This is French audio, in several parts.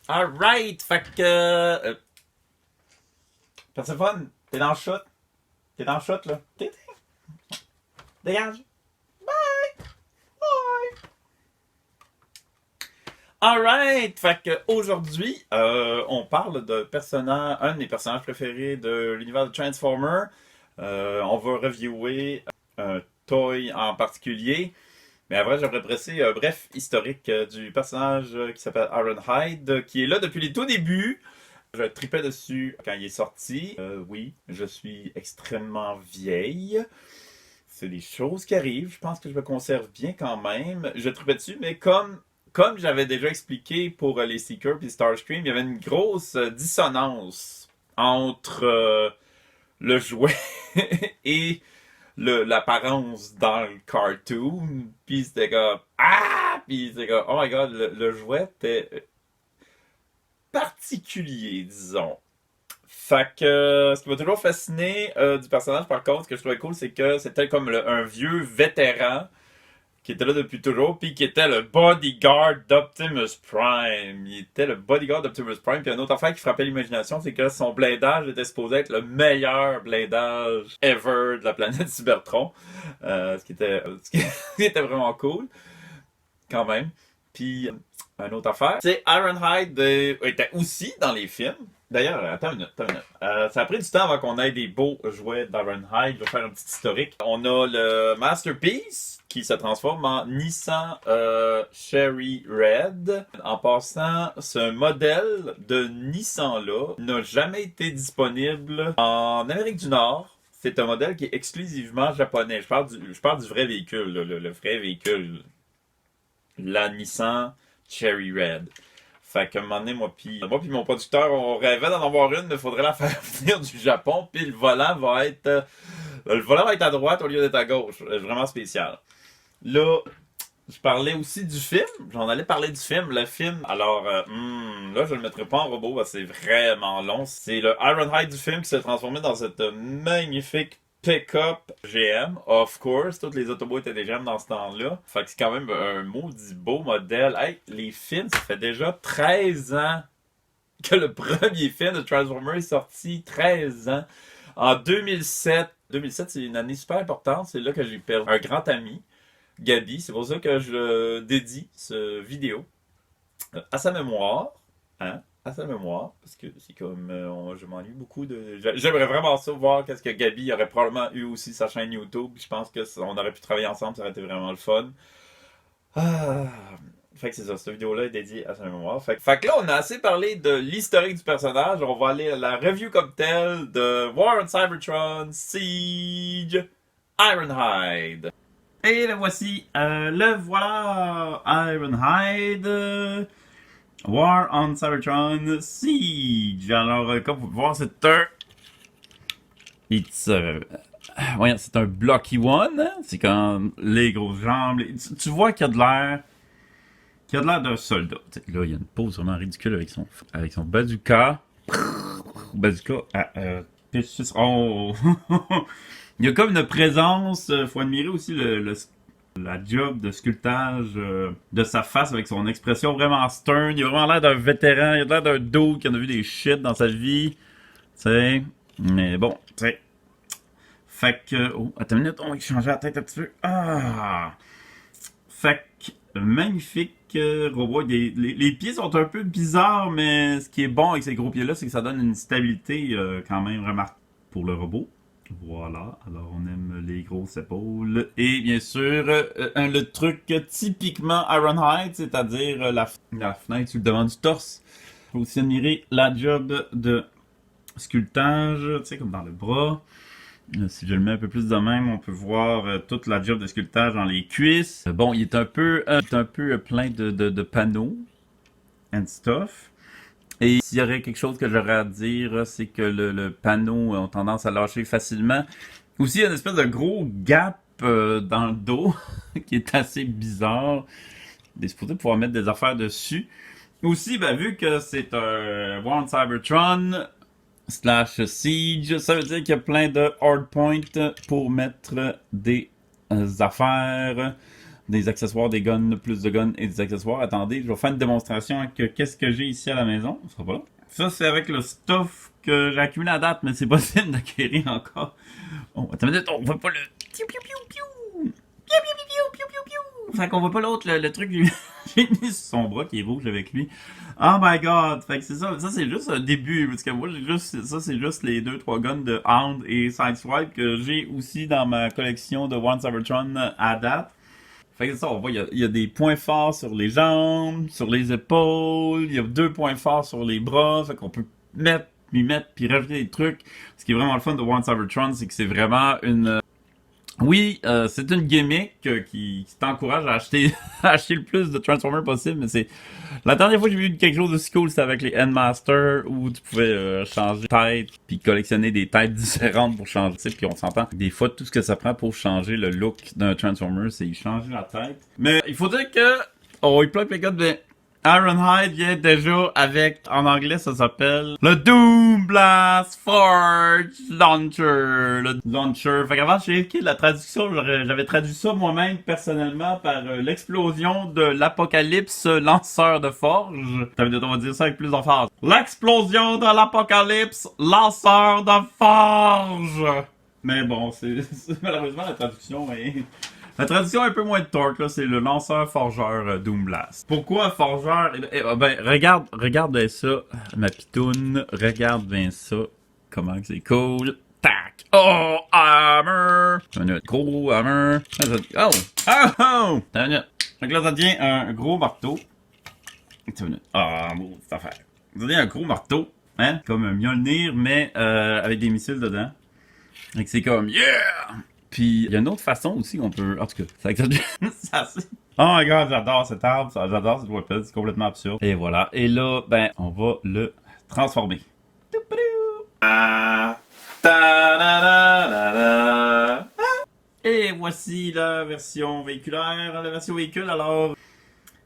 Alright, fait que. Perséphone, t'es dans le shot. T'es dans le shot, là. Dégage. Bye. Bye. Alright, fait que aujourd'hui, on parle de personnage, un de mes personnages préférés de l'univers de Transformers. On va reviewer un toy en particulier. Mais après, j'aimerais dresser un bref historique du personnage qui s'appelle Ironhide, qui est là depuis les tout débuts. Je tripais dessus quand il est sorti. Oui, je suis extrêmement vieille. C'est des choses qui arrivent. Je pense que je me conserve bien quand même. Je tripais dessus, mais comme j'avais déjà expliqué pour les Seekers et Starscream, il y avait une grosse dissonance entre le jouet et l'apparence dans le cartoon. Puis c'était comme ah! Puis c'était comme oh my god, le jouet était particulier, disons. Fait que ce qui m'a toujours fasciné du personnage, par contre, ce que je trouvais cool, c'est que c'était comme un vieux vétéran qui était là depuis toujours, puis qui était le bodyguard d'Optimus Prime. Il était le bodyguard d'Optimus Prime. Puis une autre affaire qui frappait l'imagination, c'est que son blindage était supposé être le meilleur blindage ever de la planète Cybertron. Ce qui était vraiment cool, quand même. Puis, une autre affaire, c'est Ironhide était aussi dans les films. D'ailleurs, attends une minute, attends une minute. Ça a pris du temps avant qu'on ait des beaux jouets d'Ironhide. Je vais faire un petit historique. On a le Masterpiece qui se transforme en Nissan Cherry Red. En passant, ce modèle de Nissan-là n'a jamais été disponible en Amérique du Nord. C'est un modèle qui est exclusivement japonais. Je parle du vrai véhicule, là, le vrai véhicule. La Nissan Cherry Red. Fait qu'à un moment donné, moi puis mon producteur, on rêvait d'en avoir une, mais il faudrait la faire venir du Japon, puis le volant va être à droite au lieu d'être à gauche. Vraiment spécial. Là, je parlais aussi du film. J'en allais parler du film. Le film, alors, là, je le mettrai pas en robot, parce que c'est vraiment long. C'est le Ironhide du film qui s'est transformé dans cette magnifique pick-up GM, of course. Toutes les automobiles étaient des GM dans ce temps-là. Fait que c'est quand même un maudit beau modèle. Hey, les films, ça fait déjà 13 ans que le premier film de Transformers est sorti. 13 ans. En 2007. 2007, c'est une année super importante. C'est là que j'ai perdu un grand ami, Gabi. C'est pour ça que je dédie ce vidéo à sa mémoire. Hein? À sa mémoire, parce que c'est comme je m'ennuie beaucoup de. J'aimerais vraiment ça voir qu'est-ce que Gabi aurait probablement eu aussi sa chaîne YouTube. Je pense que on aurait pu travailler ensemble, ça aurait été vraiment le fun. Ah. Fait que c'est ça, cette vidéo-là est dédiée à sa mémoire. Fait que là, on a assez parlé de l'historique du personnage. On va aller à la review comme telle de War on Cybertron Siege Ironhide. Et le voici. Le voilà, Ironhide. War on Cybertron Siege. Alors, comme vous pouvez voir, c'est un. C'est un blocky one. Hein? C'est comme les grosses jambes. Tu vois qu'il y a de l'air. Qu'il y a de l'air d'un soldat. T'sais, là, il y a une pose vraiment ridicule avec son bazooka. Bazooka. Oh! Il y a comme une présence. Faut admirer aussi la job de sculptage de sa face avec son expression vraiment stern. Il a vraiment l'air d'un vétéran. Il a l'air d'un dude qui en a vu des shit dans sa vie. T'sais. Mais bon, t'sais. Fait que. Oh, attends une minute, on va changer la tête un petit peu. Ah! Fait que, magnifique robot. Les pieds sont un peu bizarres, mais ce qui est bon avec ces gros pieds-là, c'est que ça donne une stabilité quand même remarquable pour le robot. Voilà, alors on aime les grosses épaules. Et bien sûr, le truc typiquement Ironhide, c'est-à-dire la fenêtre sur le devant du torse. Il faut aussi admirer la job de sculptage, tu sais, comme dans le bras. Si je le mets un peu plus de même, on peut voir toute la job de sculptage dans les cuisses. Bon, il est un peu plein de panneaux and stuff. Et s'il y aurait quelque chose que j'aurais à dire, c'est que le panneau a tendance à lâcher facilement. Aussi, il y a une espèce de gros gap dans le dos qui est assez bizarre. Il est supposé pouvoir mettre des affaires dessus. Aussi, ben, vu que c'est un War on Cybertron / Siege, ça veut dire qu'il y a plein de hardpoints pour mettre des affaires. des accessoires, des guns, plus de guns et des accessoires. Attendez, je vais faire une démonstration avec qu'est-ce que j'ai ici à la maison. Ça sera pas là. Ça, c'est avec le stuff que j'ai accumulé à date, mais c'est possible d'acquérir encore. Oh, attends une minute, on voit pas le... Piou, piou, piou, piou. Piou, piou, piou, piou, piou, piou. Fait qu'on voit pas l'autre, le truc que j'ai mis sur son bras qui est rouge avec lui. Oh my god! Fait que c'est ça. Ça, c'est juste un début. Parce que moi, ça, c'est juste les 2-3 guns de Hound et Sideswipe que j'ai aussi dans ma collection de One Cybertron à date. Fait que c'est ça, on voit, il y a des points forts sur les jambes, sur les épaules, il y a 2 points forts sur les bras, fait qu'on peut mettre, puis rajouter des trucs. Ce qui est vraiment le fun de One Cybertron, c'est que c'est vraiment une... Oui, c'est une gimmick qui t'encourage à acheter, à acheter le plus de Transformers possible, mais c'est... La dernière fois que j'ai vu quelque chose de si cool, c'était avec les Endmaster, où tu pouvais changer de tête, puis collectionner des têtes différentes pour changer, tu sais, puis on s'entend. Des fois, tout ce que ça prend pour changer le look d'un Transformer, c'est changer la tête. Mais il faut dire que... Oh, il plug les gars de... Ironhide vient déjà avec, en anglais, ça s'appelle le Doom Blast Forge Launcher. Le launcher. Fait qu'avant, j'ai écrit la traduction, j'avais traduit ça moi-même personnellement par l'explosion de l'apocalypse lanceur de forge. On va dire ça avec plus d'emphase. L'explosion de l'apocalypse lanceur de forge. Mais bon, malheureusement la traduction est... La traduction un peu moins de torque, là, c'est le lanceur forgeur Doom Blast. Pourquoi forgeur? Ben, regarde bien ça, ma pitoune, regarde bien ça, comment c'est cool. Tac! Oh, hammer! Un gros hammer. Oh! Oh! Donc là, ça devient un gros marteau. Ah, bon, cette affaire. Ça devient un gros marteau, hein? Comme un Mjolnir, mais avec des missiles dedans. Et c'est comme, yeah! Puis, il y a une autre façon aussi qu'on peut... En tout cas, ça exagère. Oh my god, j'adore cet arbre, j'adore cette weapon, c'est complètement absurde. Et voilà. Et là, ben, on va le transformer. Et voici la version véhiculaire. La version véhicule, alors...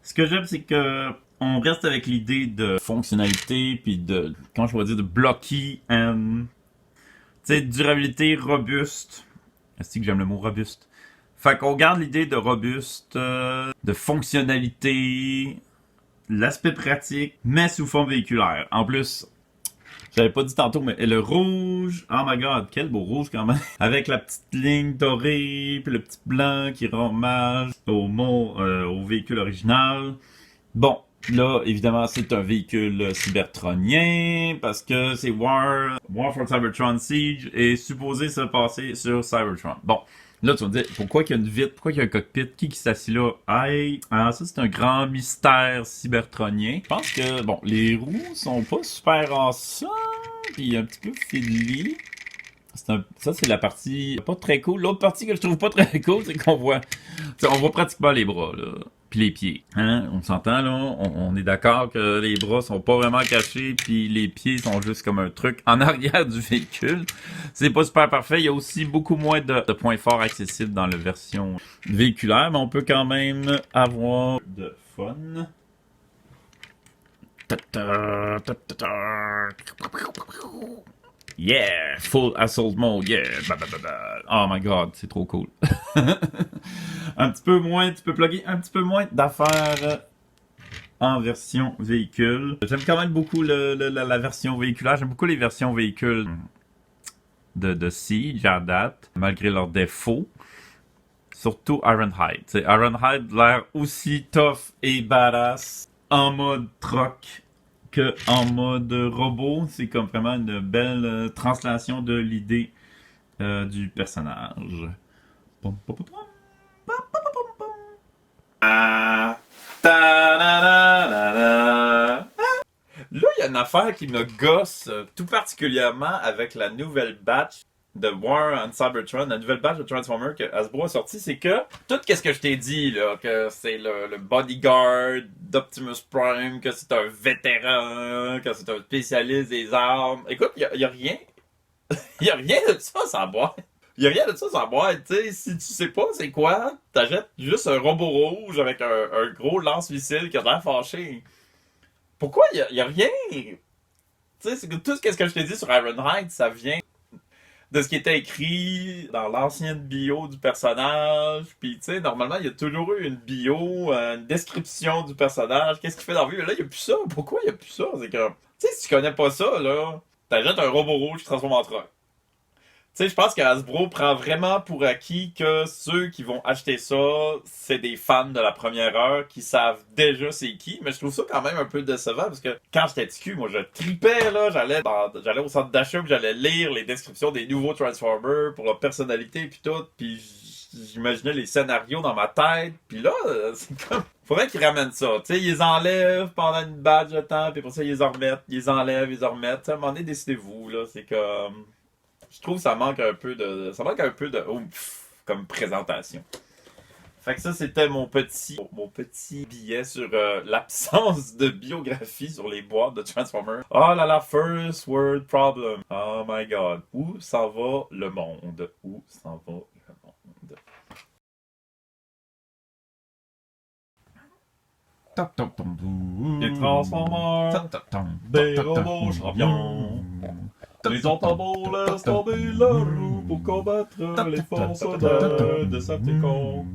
Ce que j'aime, c'est que on reste avec l'idée de fonctionnalité, puis de... Comment je pourrais dire? De blocky and... Tu sais, durabilité robuste. Est-ce que j'aime le mot robuste? Fait qu'on garde l'idée de robuste, de fonctionnalité, l'aspect pratique, mais sous forme véhiculaire. En plus, j'avais pas dit tantôt, mais le rouge, oh my god, quel beau rouge quand même. Avec la petite ligne dorée, puis le petit blanc qui rend hommage au véhicule original. Bon, là, évidemment, c'est un véhicule cybertronien, parce que c'est War for Cybertron Siege est supposé se passer sur Cybertron. Bon, là, tu vas me dire, pourquoi qu'il y a une vitre, pourquoi qu'il y a un cockpit, qui s'assit là? Hey, ça, c'est un grand mystère cybertronien. Je pense que, bon, les roues sont pas super ensemble, puis un petit peu fiddly. Ça, c'est la partie pas très cool. L'autre partie que je trouve pas très cool, c'est qu'on voit pratiquement les bras, là. Puis les pieds. Hein? On s'entend, là. On est d'accord que les bras sont pas vraiment cachés, puis les pieds sont juste comme un truc en arrière du véhicule. C'est pas super parfait. Il y a aussi beaucoup moins de points forts accessibles dans la version véhiculaire, mais on peut quand même avoir de fun. Yeah! Full assault mode, yeah! Oh my god, c'est trop cool. Un petit peu moins, tu peux plugger un petit peu moins d'affaires en version véhicule. J'aime quand même beaucoup la version véhiculaire. J'aime beaucoup les versions véhicules de Siege à date, malgré leurs défauts. Surtout Ironhide. T'sais, Ironhide l'air aussi tough et badass en mode truck que en mode robot. C'est comme vraiment une belle translation de l'idée du personnage. Là, il y a une affaire qui me gosse tout particulièrement avec la nouvelle batch de War on Cybertron, la nouvelle batch de Transformers que Hasbro a sorti, c'est que tout ce que je t'ai dit, là, que c'est le bodyguard d'Optimus Prime, que c'est un vétéran, que c'est un spécialiste des armes. Écoute, il y a rien. Il y a rien de ça sans boîte. Il y a rien de ça sans boîte, tu sais. Si tu sais pas c'est quoi, t'achètes juste un robot rouge avec un gros lance-missile qui a l'air fâché. Pourquoi il y a rien? Tu sais, c'est que tout ce que je t'ai dit sur Ironhide, ça vient de ce qui était écrit dans l'ancienne bio du personnage. Puis, tu sais, normalement, il y a toujours eu une bio, une description du personnage, qu'est-ce qu'il fait dans la vie. Mais là, il n'y a plus ça. Pourquoi il n'y a plus ça? C'est que, tu sais, si tu connais pas ça, là, t'achètes un robot rouge qui se transforme en truck. Tu sais, je pense que Hasbro prend vraiment pour acquis que ceux qui vont acheter ça, c'est des fans de la première heure qui savent déjà c'est qui. Mais je trouve ça quand même un peu décevant parce que quand j'étais TQ, moi je tripais là, j'allais au centre d'achat puis j'allais lire les descriptions des nouveaux Transformers pour leur personnalité puis tout, puis j'imaginais les scénarios dans ma tête. Puis là, c'est comme faudrait qu'ils ramènent ça. Tu sais, ils les enlèvent pendant une badge de temps, puis après ça ils les remettent, ils les enlèvent, ils les remettent. Tu sais, à un moment donné, décidez-vous là, c'est comme je trouve que ça manque un peu de oomph comme présentation. Fait que ça, c'était mon petit billet sur l'absence de biographie sur les boîtes de Transformers. Oh là là, first world problem. Oh my god. Où s'en va le monde? Où s'en va le monde? Les Transformers, des robots champions. Les Autobots laissent tomber leur roue pour combattre les forces de Decepticons.